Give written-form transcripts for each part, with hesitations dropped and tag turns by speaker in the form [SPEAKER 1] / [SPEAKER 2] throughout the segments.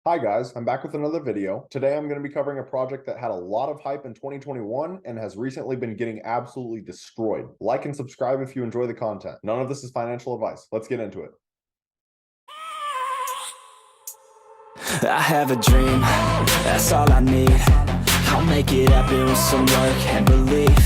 [SPEAKER 1] Hi guys, I'm back with another video. Today I'm going to be covering a project that had a lot of hype in 2021 and has recently been getting absolutely destroyed. Like and subscribe if you enjoy the content. None of this is financial advice. Let's get into it.
[SPEAKER 2] I have a dream, that's all I need. I'll make it happen with some work and belief.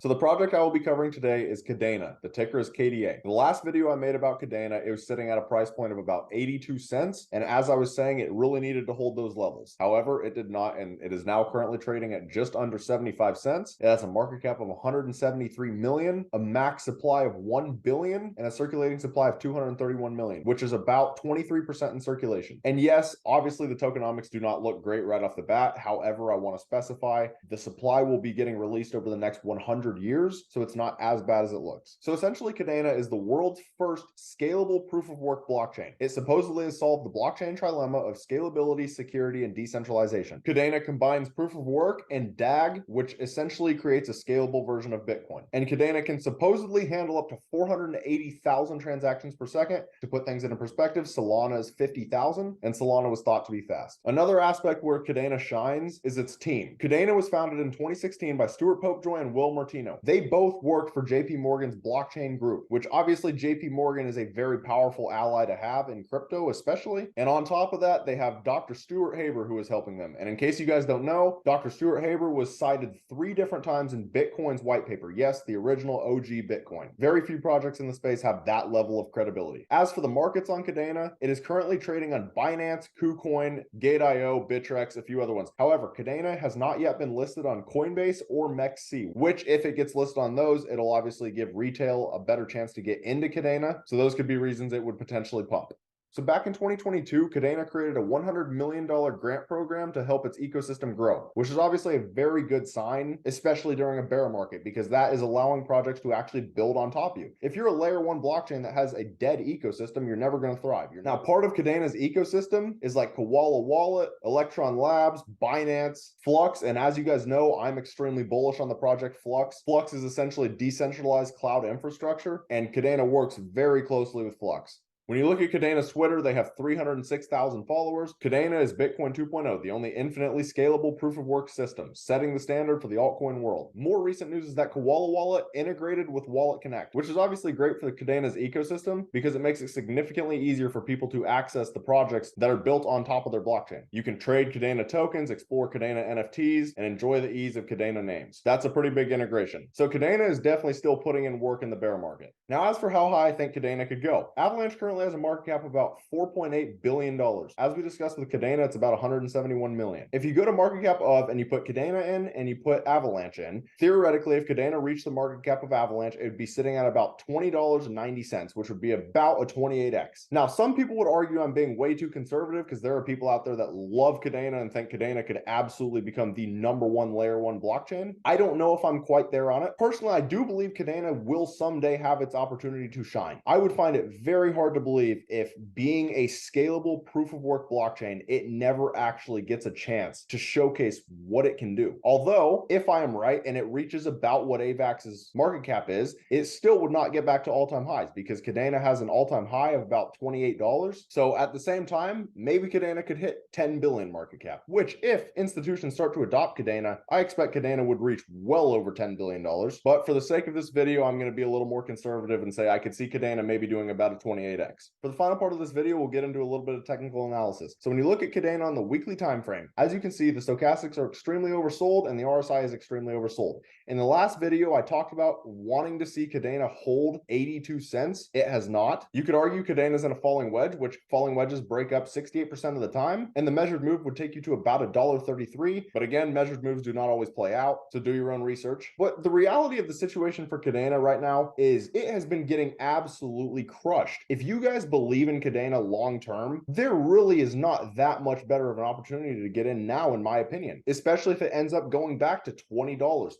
[SPEAKER 1] So the project I will be covering today is Kadena. The ticker is KDA. The last video I made about Kadena, it was sitting at a price point of about 82 cents. And as I was saying, it really needed to hold those levels. However, it did not, and it is now currently trading at just under 75 cents. It has a market cap of 173 million, a max supply of 1 billion, and a circulating supply of 231 million, which is about 23% in circulation. And yes, obviously the tokenomics do not look great right off the bat. However, I want to specify the supply will be getting released over the next 100 years, so it's not as bad as it looks. So essentially, Kadena is the world's first scalable proof of work blockchain. It supposedly has solved the blockchain trilemma of scalability, security, and decentralization. Kadena combines proof of work and DAG, which essentially creates a scalable version of Bitcoin. And Kadena can supposedly handle up to 480,000 transactions per second. To put things into perspective, Solana is 50,000, and Solana was thought to be fast. Another aspect where Kadena shines is its team. Kadena was founded in 2016 by Stuart Popejoy and Will Martino. They both worked for JP Morgan's blockchain group, which obviously JP Morgan is a very powerful ally to have in crypto, especially. And on top of that, they have Dr. Stuart Haber, who is helping them. And in case you guys don't know, Dr. Stuart Haber was cited 3 different times in Bitcoin's white paper. Yes, the original OG Bitcoin. Very few projects in the space have that level of credibility. As for the markets on Kadena, it is currently trading on Binance, KuCoin, Gate.io, Bittrex, a few other ones. However, Kadena has not yet been listed on Coinbase or MEXC, which if it gets listed on those, it'll obviously give retail a better chance to get into Kadena. So those could be reasons it would potentially pump. So back in 2022, Kadena created a $100 million grant program to help its ecosystem grow, which is obviously a very good sign, especially during a bear market, because that is allowing projects to actually build on top of you. If you're a layer 1 blockchain that has a dead ecosystem, you're never going to thrive. Now, part of Kadena's ecosystem is like Koala Wallet, Electron Labs, Binance, Flux, and as you guys know, I'm extremely bullish on the project Flux. Flux is essentially decentralized cloud infrastructure, and Kadena works very closely with Flux. When you look at Kadena's Twitter, they have 306,000 followers. Kadena is Bitcoin 2.0, the only infinitely scalable proof-of-work system, setting the standard for the altcoin world. More recent news is that Koala Wallet integrated with Wallet Connect, which is obviously great for Kadena's ecosystem because it makes it significantly easier for people to access the projects that are built on top of their blockchain. You can trade Kadena tokens, explore Kadena NFTs, and enjoy the ease of Kadena names. That's a pretty big integration. So Kadena is definitely still putting in work in the bear market. Now, as for how high I think Kadena could go, Avalanche currently has a market cap of about $4.8 billion. As we discussed with Kadena, it's about 171 million. If you go to market cap of and you put Kadena in and you put Avalanche in, theoretically, if Kadena reached the market cap of Avalanche, it would be sitting at about $20.90, which would be about a 28x. Now, some people would argue I'm being way too conservative because there are people out there that love Kadena and think Kadena could absolutely become the #1 layer 1 blockchain. I don't know if I'm quite there on it. Personally, I do believe Kadena will someday have its opportunity to shine. I would find it very hard to believe if being a scalable proof of work blockchain, it never actually gets a chance to showcase what it can do. Although, if I am right and it reaches about what AVAX's market cap is, it still would not get back to all-time highs because Kadena has an all-time high of about $28. So at the same time, maybe Kadena could hit 10 billion market cap, which if institutions start to adopt Kadena, I expect Kadena would reach well over $10 billion. But for the sake of this video, I'm going to be a little more conservative and say I could see Kadena maybe doing about a 28x. For the final part of this video, we'll get into a little bit of technical analysis. So when you look at Kadena on the weekly time frame, as you can see, the stochastics are extremely oversold and the RSI is extremely oversold. In the last video, I talked about wanting to see Kadena hold 82 cents. It has not. You could argue Kadena is in a falling wedge, which falling wedges break up 68% of the time, and the measured move would take you to about $1.33. But again, measured moves do not always play out, so do your own research. But the reality of the situation for Kadena right now is it has been getting absolutely crushed. If you guys believe in Kadena long term, there really is not that much better of an opportunity to get in now, in my opinion, especially if it ends up going back to $20,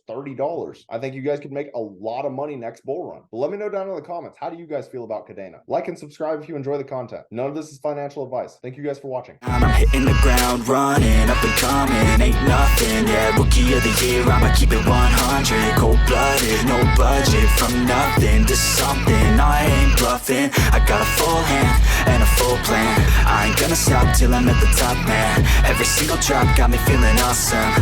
[SPEAKER 1] $30. I think you guys could make a lot of money next bull run. But let me know down in the comments, how do you guys feel about Kadena? Like and subscribe if you enjoy the content. None of this is financial advice. Thank you guys for watching.
[SPEAKER 2] I'm hitting the ground running, up and coming, ain't nothing, yeah, rookie of the year, I'ma keep it 100, cold-blooded, no budget, from nothing to something, I ain't bluffing, I got a full hand and a full plan, I ain't gonna stop till I'm at the top, man. Every single drop got me feeling awesome.